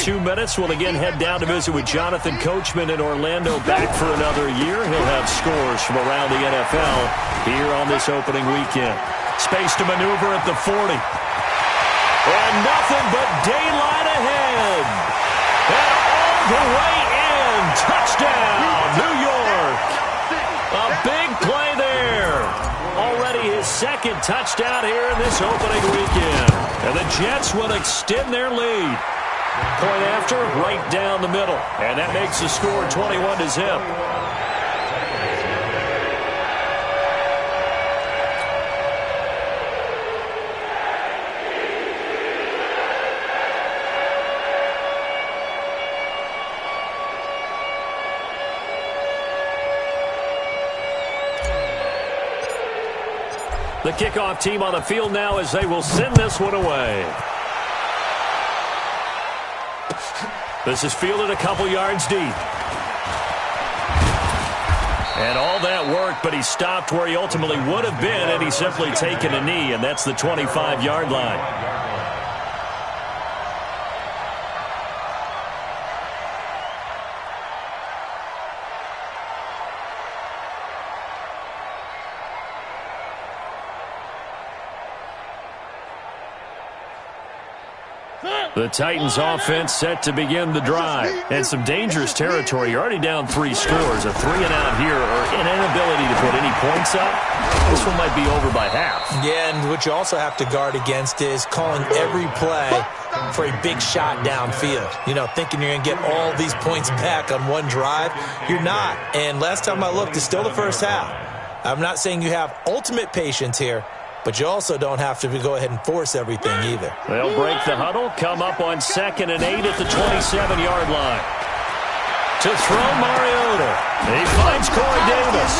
2 minutes. We'll again head down to visit with Jonathan Coachman in Orlando, back for another year. He'll have scores from around the NFL here on this opening weekend. Space to maneuver at the 40. And nothing but daylight ahead. And all the way in. Touchdown, New York. A big play there. Already his second touchdown here in this opening weekend. And the Jets will extend their lead. Point after, right down the middle. And that makes the score 21-0. The kickoff team on the field now as they will send this one away. This is fielded a couple yards deep. And all that work, but he stopped where he ultimately would have been, and he's simply taken a knee, and that's the 25-yard line. The Titans offense set to begin the drive. And some dangerous territory. You're already down 3 scores. A 3-and-out here, or an inability to put any points up. This one might be over by half. Yeah, and what you also have to guard against is calling every play for a big shot downfield. You know, thinking you're going to get all these points back on one drive. You're not. And last time I looked, it's still the first half. I'm not saying you have ultimate patience here, but you also don't have to go ahead and force everything either. They'll break the huddle, come up on 2nd and 8 at the 27-yard line. To throw, Mariota. He finds Corey Davis.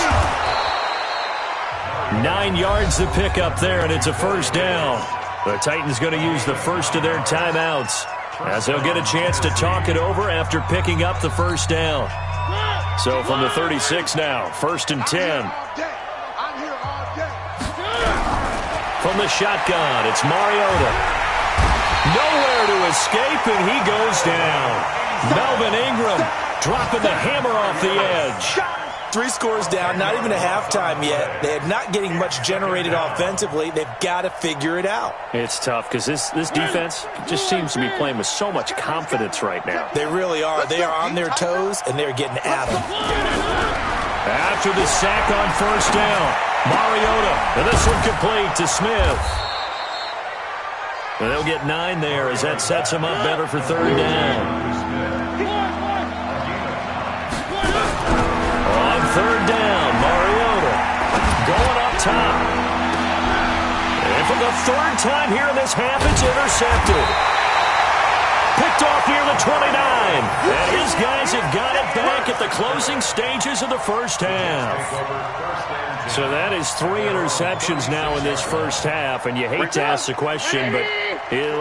9 yards to pick up there, and it's a first down. The Titans going to use the first of their timeouts as they'll get a chance to talk it over after picking up the first down. So from the 36 now, 1st and 10. From the shotgun, it's Mariota. Nowhere to escape, and he goes down. Melvin Ingram dropping the hammer off the edge. 3 scores down, not even a halftime yet. They're not getting much generated offensively. They've got to figure it out. It's tough because this defense just seems to be playing with so much confidence right now. They really are. They are on their toes, and they're getting at them. After the sack on first down, Mariota, and this one complete to Smith. And they'll get 9 there as that sets them up better for 3rd down. On 3rd down, Mariota going up top. And for the 3rd time here in this half, it's intercepted. Picked off near the 29. And his guys have got it back at the closing stages of the first half. So that is 3 interceptions now in this first half, and you hate to ask the question, but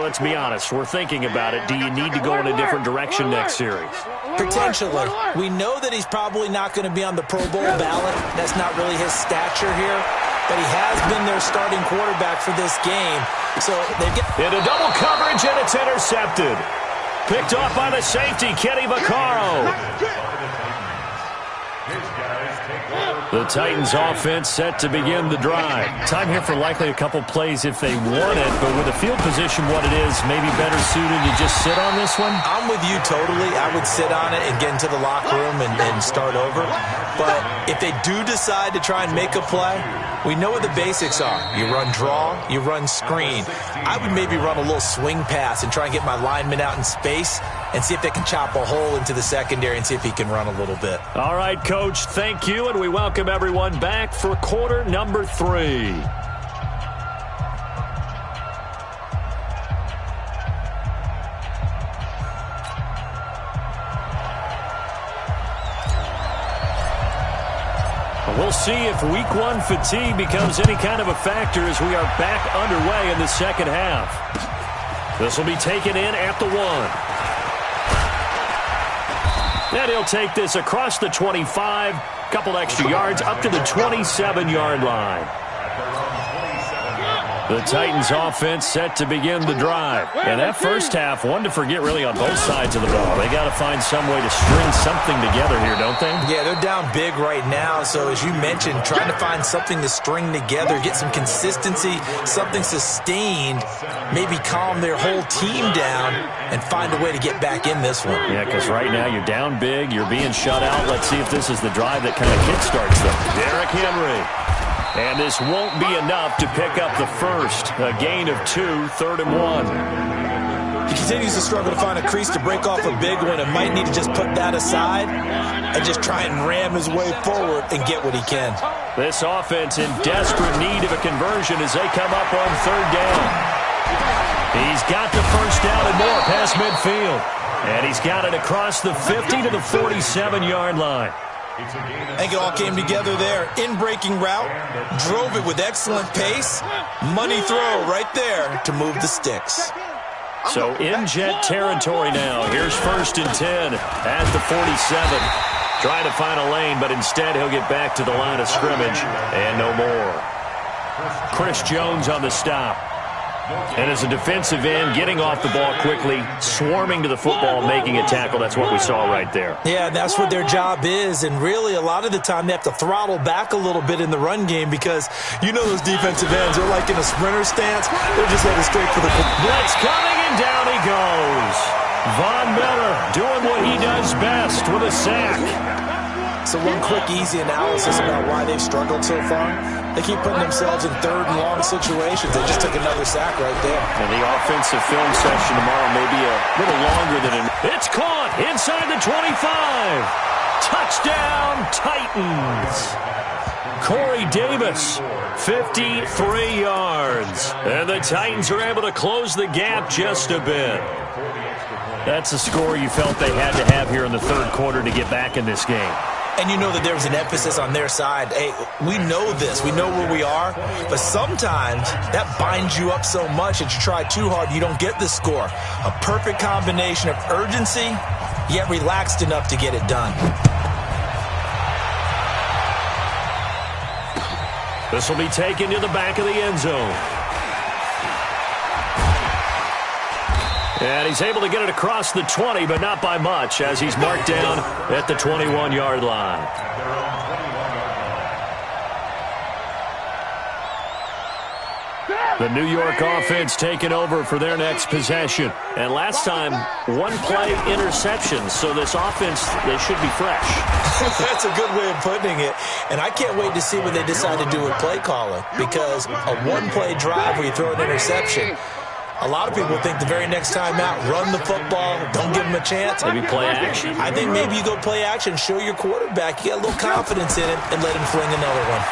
let's be honest. We're thinking about it. Do you need to go in a different direction next series? Potentially. We know that he's probably not going to be on the Pro Bowl ballot. That's not really his stature here, but he has been their starting quarterback for this game. So they get into double coverage, and it's intercepted. Picked off by the safety, Kenny Vaccaro. The Titans offense set to begin the drive. Time here for likely a couple plays if they want it, but with the field position what it is, maybe better suited to just sit on this one? I'm with you totally. I would sit on it and get into the locker room and start over. But if they do decide to try and make a play, we know what the basics are. You run draw, you run screen. I would maybe run a little swing pass and try and get my lineman out in space and see if they can chop a hole into the secondary and see if he can run a little bit. All right, Coach, thank you, and we welcome everyone back for quarter number 3. We'll see if week 1 fatigue becomes any kind of a factor as we are back underway in the second half. This will be taken in at the 1. And he'll take this across the 25, couple extra yards up to the 27-yard line. The Titans offense set to begin the drive. And that first half, one to forget really on both sides of the ball. They got to find some way to string something together here, don't they? Yeah, they're down big right now. So as you mentioned, trying to find something to string together, get some consistency, something sustained, maybe calm their whole team down and find a way to get back in this one. Yeah, because right now you're down big, you're being shut out. Let's see if this is the drive that kind of kickstarts them. Derrick Henry. And this won't be enough to pick up the first. A gain of 2, 3rd and 1. He continues to struggle to find a crease to break off a big one and might need to just put that aside and just try and ram his way forward and get what he can. This offense in desperate need of a conversion as they come up on 3rd down. He's got the first down and more past midfield. And he's got it across the 50 to the 47-yard line. I think it all came together there. In-breaking route, drove it with excellent pace. Money throw right there to move the sticks. So in jet territory now. Here's 1st and 10 at the 47. Trying to find a lane, but instead he'll get back to the line of scrimmage and no more. Chris Jones on the stop. And as a defensive end, getting off the ball quickly, swarming to the football, making a tackle. That's what we saw right there. Yeah, that's what their job is. And really, a lot of the time, they have to throttle back a little bit in the run game because you know those defensive ends, they're like in a sprinter stance. They're just headed straight for the blitz coming, and down he goes. Von Miller doing what he does best with a sack. So one quick, easy analysis about why they've struggled so far. They keep putting themselves in 3rd and long situations. They just took another sack right there. And the offensive film session tomorrow may be a little longer than It's caught inside the 25. Touchdown, Titans. Corey Davis, 53 yards. And the Titans are able to close the gap just a bit. That's a score you felt they had to have here in the 3rd quarter to get back in this game. And you know that there was an emphasis on their side. Hey, we know this. We know where we are. But sometimes that binds you up so much that you try too hard, you don't get the score. A perfect combination of urgency, yet relaxed enough to get it done. This will be taken to the back of the end zone. And he's able to get it across the 20, but not by much, as he's marked down at the 21-yard line. The New York offense taking over for their next possession. And last time, 1-play interception, so this offense, they should be fresh. That's a good way of putting it. And I can't wait to see what they decide to do with play calling, because a 1-play drive where you throw an interception, a lot of people think the very next time out, run the football, don't give them a chance. Maybe play action. I think maybe you go play action, show your quarterback, you got a little confidence in him, and let him fling another one.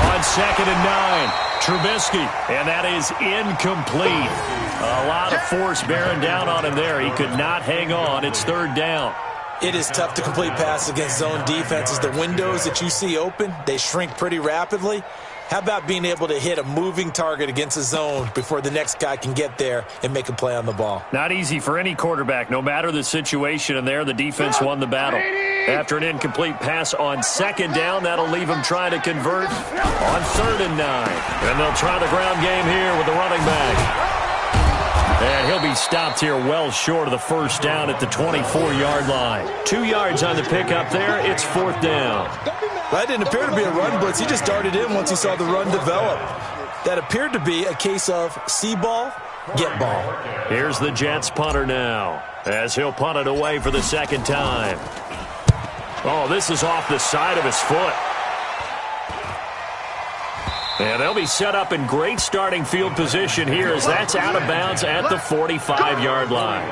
On 2nd and 9, Trubisky, and that is incomplete. A lot of force bearing down on him there. He could not hang on. It's 3rd down. It is tough to complete passes against zone defenses. The windows that you see open, they shrink pretty rapidly. How about being able to hit a moving target against a zone before the next guy can get there and make a play on the ball? Not easy for any quarterback, no matter the situation, and there the defense won the battle. After an incomplete pass on 2nd down, that'll leave them trying to convert on 3rd and 9. And they'll try the ground game here with the running back. And he'll be stopped here well short of the first down at the 24-yard line. 2 yards on the pickup there. It's 4th down. That didn't appear to be a run blitz. He just darted in once he saw the run develop. That appeared to be a case of see ball, get ball. Here's the Jets punter now, as he'll punt it away for the 2nd time. Oh, this is off the side of his foot. And they'll be set up in great starting field position here as that's out of bounds at the 45-yard line.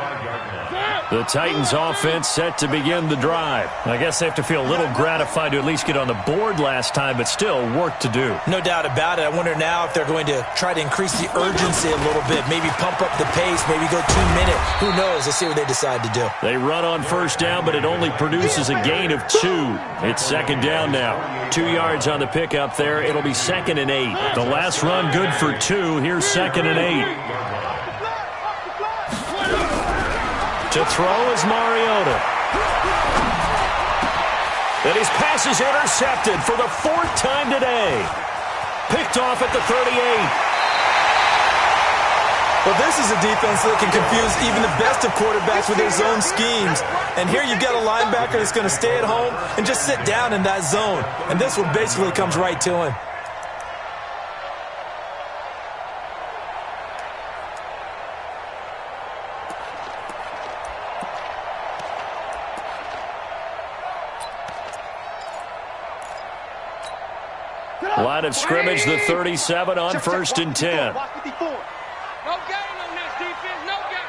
The Titans offense set to begin the drive. I guess they have to feel a little gratified to at least get on the board last time, but still work to do. No doubt about it. I wonder now if they're going to try to increase the urgency a little bit, maybe pump up the pace, maybe go 2 minute. Who knows? Let's see what they decide to do. They run on 1st down, but it only produces a gain of 2. It's 2nd down now. 2 yards on the pickup there. It'll be 2nd and 8. The last run good for 2. Here's 2nd and 8. To throw is Mariota. And his pass is intercepted for the 4th time today. Picked off at the 38. Well, this is a defense that can confuse even the best of quarterbacks with their zone schemes. And here you've got a linebacker that's going to stay at home and just sit down in that zone. And this one basically comes right to him. Line of scrimmage, the 37 on 1st and 10. No gain on this defense, no gain.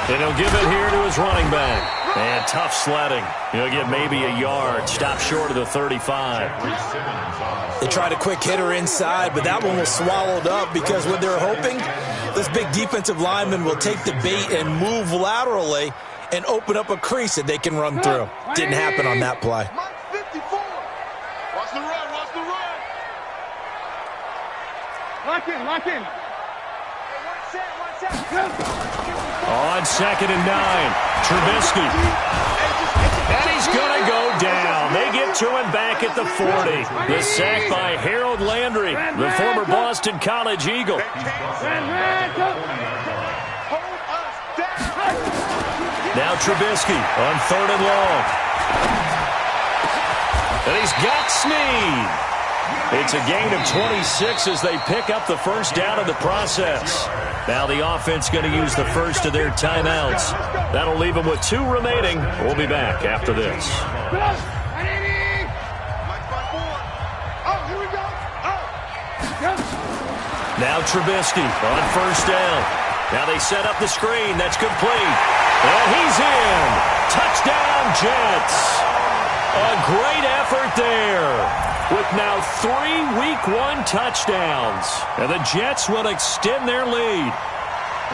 And he'll give it here to his running back. And tough sledding. He'll get maybe a yard. Stop short of the 35. They tried a quick hitter inside, but that one was swallowed up because what they're hoping, this big defensive lineman will take the bait and move laterally and open up a crease that they can run through. Didn't happen on that play. Watch the run, watch the run. Lock in, lock in. On 2nd and 9, Trubisky. And he's going to go down. They get to him back at the 40. The sack by Harold Landry, the former Boston College Eagle. Now Trubisky on 3rd and long. And he's got Snead. It's a gain of 26 as they pick up the first down in the process. Now the offense going to use the first of their timeouts. That'll leave them with 2 remaining. We'll be back after this. Now Trubisky on 1st down. Now they set up the screen. That's complete. And he's in. Touchdown, Jets. A great effort there. With now 3 Week 1 touchdowns. And the Jets will extend their lead.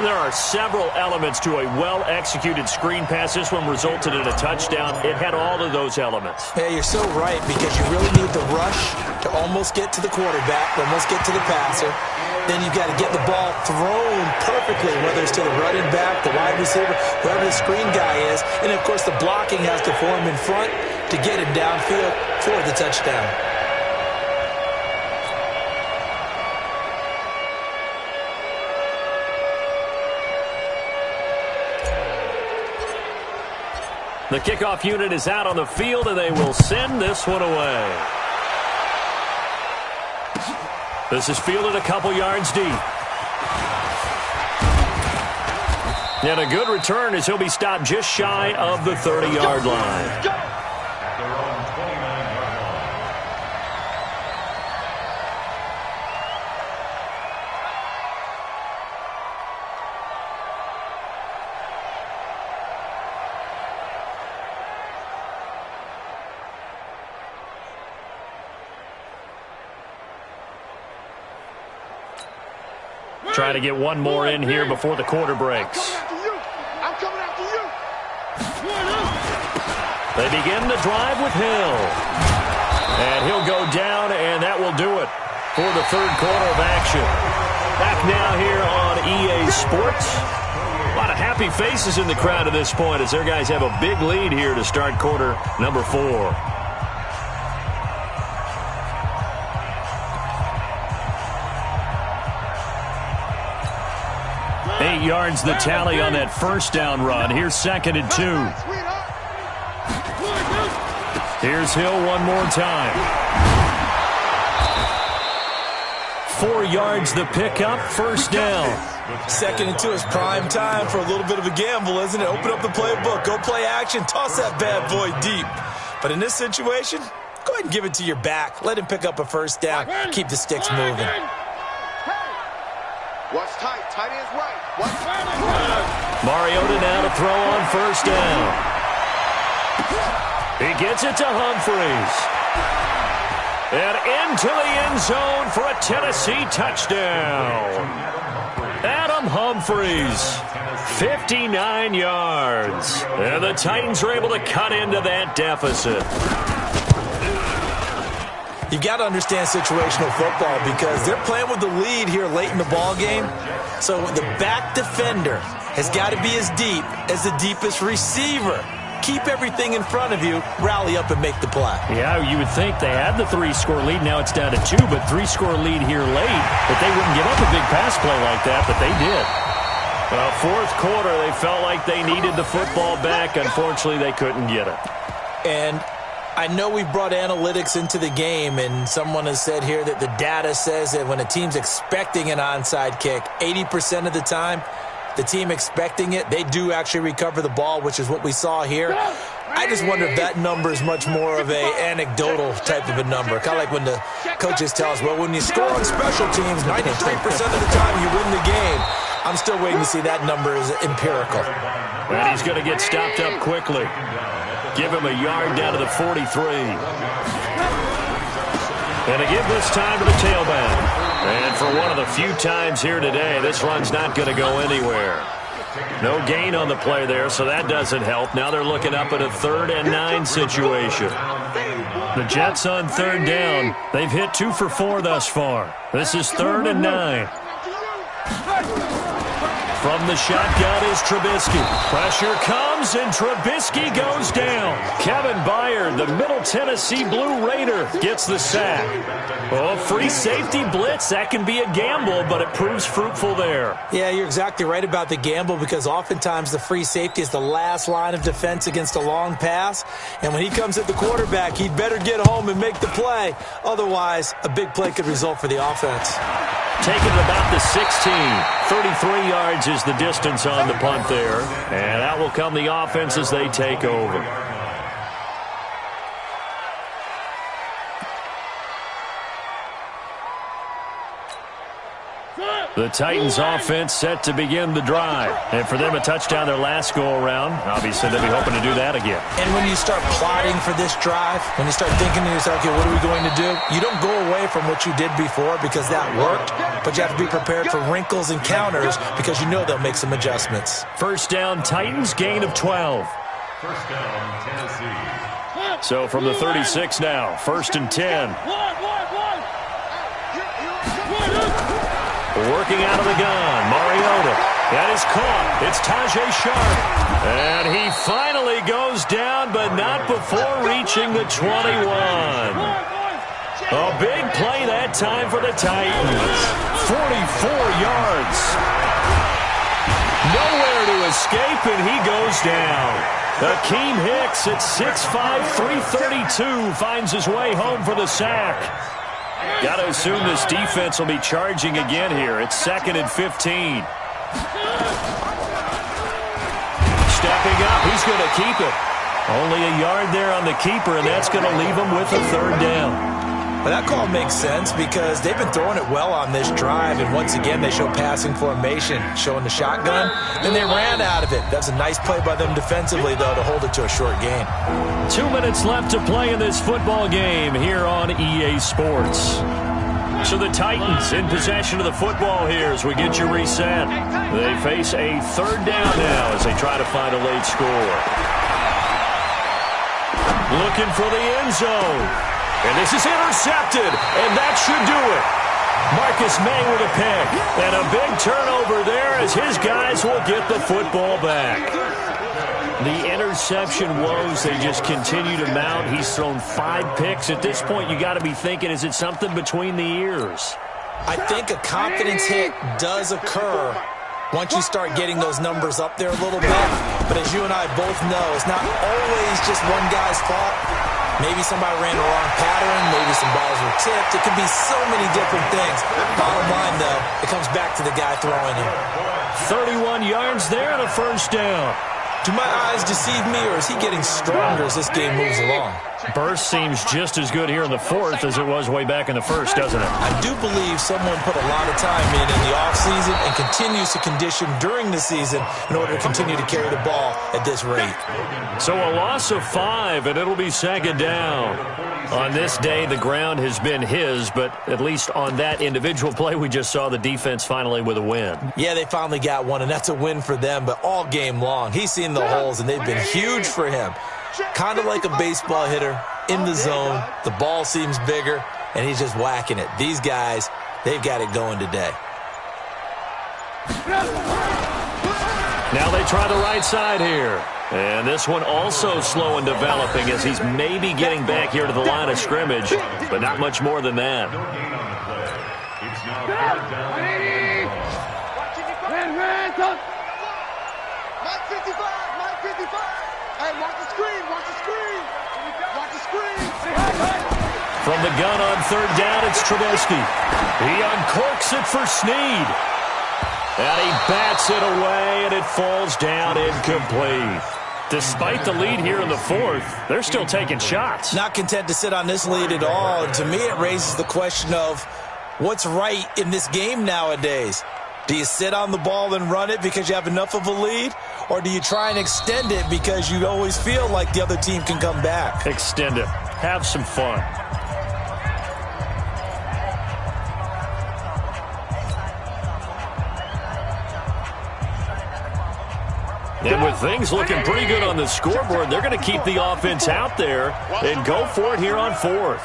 There are several elements to a well-executed screen pass. This one resulted in a touchdown. It had all of those elements. Hey, you're so right because you really need the rush to almost get to the quarterback, almost get to the passer. Then you've got to get the ball thrown perfectly, whether it's to the running back, the wide receiver, whoever the screen guy is. And, of course, the blocking has to form in front to get him downfield for the touchdown. The kickoff unit is out on the field, and they will send this one away. This is fielded a couple yards deep. And a good return as he'll be stopped just shy of the 30-yard line. Trying to get one more in here before the quarter breaks. I'm coming after you. They begin the drive with Hill. And he'll go down, and that will do it for the 3rd quarter of action. Back now here on EA Sports. A lot of happy faces in the crowd at this point as their guys have a big lead here to start quarter number 4. 8 yards the tally on that 1st down run. Here's 2nd and 2. Here's Hill one more time. 4 yards the pickup, 1st down. 2nd and 2 is prime time for a little bit of a gamble, isn't it? Open up the playbook, go play action, toss that bad boy deep. But in this situation, go ahead and give it to your back. Let him pick up a 1st down. Keep the sticks moving. Watch tight. Tight end's right. Watch tight. Mariota now to throw on 1st down. He gets it to Humphries. And into the end zone for a Tennessee touchdown. Adam Humphries, 59 yards. And the Titans are able to cut into that deficit. You've got to understand situational football because they're playing with the lead here late in the ball game. So the back defender has got to be as deep as the deepest receiver. keep everything in front of you, rally up and make the play. Yeah, you would think they had the 3-score lead. Now it's down to 2, but 3-score lead here late. But they wouldn't give up a big pass play like that, but they did. Well, fourth quarter, they felt like they needed the football back. Unfortunately, they couldn't get it. And I know we brought analytics into the game, and someone has said here that the data says that when a team's expecting an onside kick, 80% of the time, the team expecting it, they do actually recover the ball, which is what we saw here. I just wonder if that number is much more of an anecdotal type of a number. Kind of like when the coaches tell us, well, when you score on special teams, 93% of the time you win the game. I'm still waiting to see that number is empirical. And he's going to get stopped up quickly. Give him a yard down to the 43. And to give this time to the tailback. And for one of the few times here today, this run's not going to go anywhere. No gain on the play there, so that doesn't help. Now they're looking up at a 3rd and 9 situation. The Jets on 3rd down. They've hit 2 for 4 thus far. This is 3rd and 9. From the shotgun is Trubisky. Pressure comes, and Trubisky goes down. Kevin Byard, the Middle Tennessee Blue Raider, gets the sack. Oh, free safety blitz. That can be a gamble, but it proves fruitful there. Yeah, you're exactly right about the gamble, because oftentimes the free safety is the last line of defense against a long pass. And when he comes at the quarterback, he'd better get home and make the play. Otherwise, a big play could result for the offense. Taken at about the 16. 33 yards is the distance on the punt there. And out will come the offense as they take over. The Titans offense set to begin the drive. And for them, a touchdown their last go-around. Obviously, they'll be hoping to do that again. And when you start plotting for this drive, when you start thinking to yourself, okay, what are we going to do? You don't go away from what you did before because that worked, but you have to be prepared for wrinkles and counters because you know they'll make some adjustments. First down, Titans, gain of 12. First down, Tennessee. So from the 36 now, 1st and 10. Working out of the gun, Mariota. That is caught. It's Tajay Sharp. And he finally goes down, but not before reaching the 21. A big play that time for the Titans. 44 yards. Nowhere to escape, and he goes down. Akeem Hicks at 6'5", 332 finds his way home for the sack. Got to assume this defense will be charging again here. It's 2nd and 15. Stepping up, he's going to keep it. Only a yard there on the keeper, and that's going to leave him with a 3rd down. Well, that call makes sense because they've been throwing it well on this drive, and once again they show passing formation, showing the shotgun. Then they ran out of it. That's a nice play by them defensively, though, to hold it to a short gain. 2 minutes left to play in this football game here on EA Sports. So the Titans in possession of the football here as we get you reset. They face a 3rd down now as they try to find a late score. Looking for the end zone. And this is intercepted, and that should do it. Marcus May with a pick, and a big turnover there as his guys will get the football back. The interception woes, they just continue to mount. He's thrown 5 picks. At this point, you got to be thinking, is it something between the ears? I think a confidence hit does occur once you start getting those numbers up there a little bit. But as you and I both know, it's not always just one guy's fault. Maybe somebody ran the wrong pattern. Maybe some balls were tipped. It could be so many different things. Bottom line, though, it comes back to the guy throwing it. 31 yards there and a 1st down. Do my eyes deceive me, or is he getting stronger as this game moves along? Burst seems just as good here in the 4th as it was way back in the 1st, doesn't it? I do believe someone put a lot of time in the offseason and continues to condition during the season in order to continue to carry the ball at this rate. So a loss of 5, and it'll be 2nd down. On this day, the ground has been his, but at least on that individual play, we just saw the defense finally with a win. Yeah, they finally got one, and that's a win for them, but all game long, he's seen the holes, and they've been huge for him. Kind of like a baseball hitter in the zone. The ball seems bigger, and he's just whacking it. These guys, they've got it going today. Now they try the right side here. And this one also slow in developing as he's maybe getting back here to the line of scrimmage, but not much more than that. It's now third down. Mike 55, Mike 55. Hey, watch the screen, watch the screen. Watch the screen. From the gun on third down, it's Trubisky. He uncorks it for Snead. And he bats it away, and it falls down incomplete. Despite the lead here in the fourth, they're still taking shots. Not content to sit on this lead at all. And to me, it raises the question of what's right in this game nowadays. Do you sit on the ball and run it because you have enough of a lead? Or do you try and extend it because you always feel like the other team can come back? Extend it. Have some fun. And with things looking pretty good on the scoreboard, they're going to keep the offense out there and go for it here on fourth.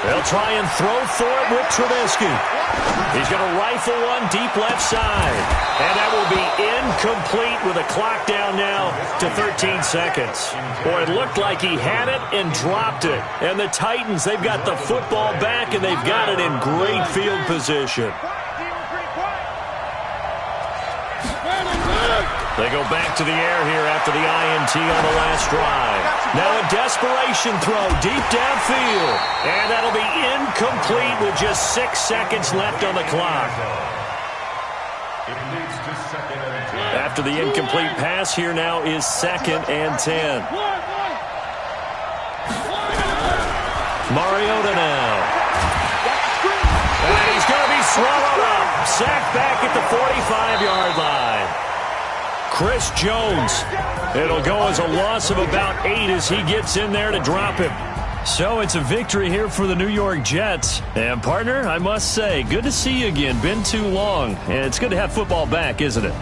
They'll try and throw for it with Trubisky. He's going to rifle one deep left side. And that will be incomplete with a clock down now to 13 seconds. Boy, it looked like he had it and dropped it. And the Titans, they've got the football back, and they've got it in great field position. They go back to the air here after the INT on the last drive. Now a desperation throw deep downfield. And that'll be incomplete with just 6 seconds left on the clock. After the incomplete pass, here now is 2nd and 10. Mariota now. And he's going to be swallowed up. Sacked back at the 45-yard line. Chris Jones. It'll go as a loss of about 8 as he gets in there to drop him. So it's a victory here for the New York Jets. And, partner, I must say, good to see you again. Been too long. And it's good to have football back, isn't it?